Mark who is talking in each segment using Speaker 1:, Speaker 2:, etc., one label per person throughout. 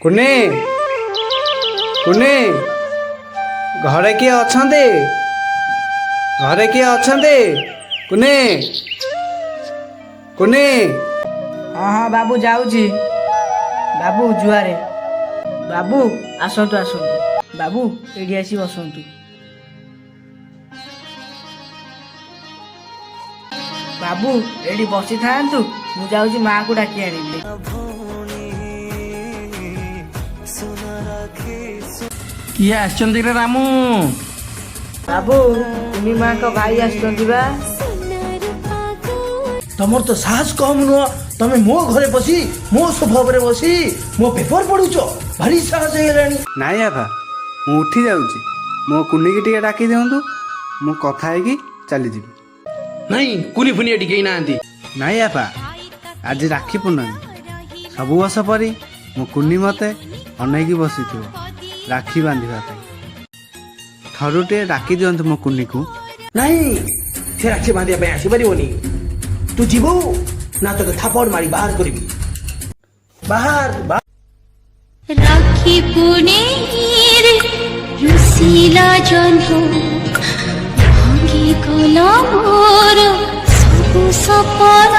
Speaker 1: କୁନି କୁନି ଘରେ କିଏ ଅଛନ୍ତି? ଘରେ କିଏ ଅଛନ୍ତି? କୁନି କୁନି
Speaker 2: ହଁ ହଁ ବାବୁ ଯାଉଛି। ବାବୁ ଜୁଆରେ। ବାବୁ ଆସନ୍ତୁ ଆସନ୍ତୁ। ବାବୁ ଏଇଠି ଆସି ବସନ୍ତୁ। ବାବୁ ଏଇଠି ବସିଥାନ୍ତୁ, ମୁଁ ଯାଉଛି ମାଆକୁ ଡାକି ଆଣିବି।
Speaker 3: କିଏ ଆସିଛନ୍ତି ରେ ରାମୁ?
Speaker 2: ବାବୁ କୁନି ମାଙ୍କ ଭାଇ ଆସିଛନ୍ତି ବା।
Speaker 3: ତମର ତ ସାହସ କମ ନୁହଁ। ତମେ ମୋ ଘରେ ବସି ମୋ ସୋଫା ଉପରେ ବସି ମୋ ପେପର ପଢୁଛ। ଭାରି ସାହସ ହେଇଗଲାଣି।
Speaker 1: ନାଇଁ ବାପା, ମୁଁ ଉଠି ଯାଉଛି। ମୋ କୁନିକି ଟିକେ ଡାକି ଦିଅନ୍ତୁ, ମୁଁ କଥା ହେଇକି ଚାଲିଯିବି।
Speaker 3: ନାଇଁ କୁନି ଫୁନି ଏଠି କେହି ନାହାନ୍ତି।
Speaker 1: ନାଇଁ ବାପା, ଆଜି ରାକ୍ଷୀ ପୂର୍ଣ୍ଣମୀ। ସବୁ ବର୍ଷ ପରି ମୋ କୁନି ମୋତେ ଅନେଇକି ବସିଥିବ ରାକ୍ଷୀ ବାନ୍ଧିବା ପାଇଁ। ଥରୁଟିଏ ଡାକି ଦିଅନ୍ତୁ ମୋ କୁନିକୁ।
Speaker 3: ନାଇଁ, ସେ ରାକ୍ଷୀ ବାନ୍ଧିବା ପାଇଁ ଆସିପାରିବନି। ତୁ ଯିବୁ ନା ତୋତେ ଥାପଡ଼ ମାରି ବାହାର କରିବି। ବାହାର
Speaker 4: রাখি পুনের রুশিলা জহ্ন ভাঙি গল মোর সবু সপন।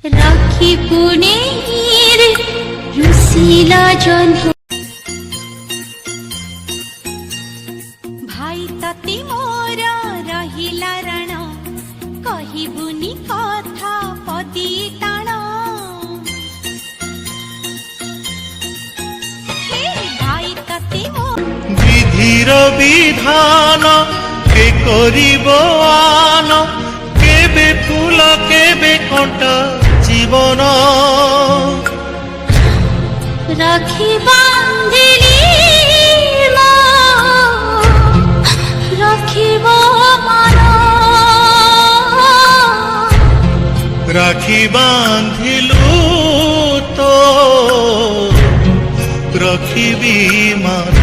Speaker 4: রাখি পুনের রুশিলা জহ্ন ভাই তাতে মোর রহিলা রাণ কহিবুনি কথা পদি টাণ।
Speaker 5: বিধির বিধান কে করিব আন, কেবে ফুল কেবে কণ্টা জীবন।
Speaker 4: রাখি বান্ধিলি রাখিব মান।
Speaker 5: রাখি বান্ধিলু তো রখিবি মান।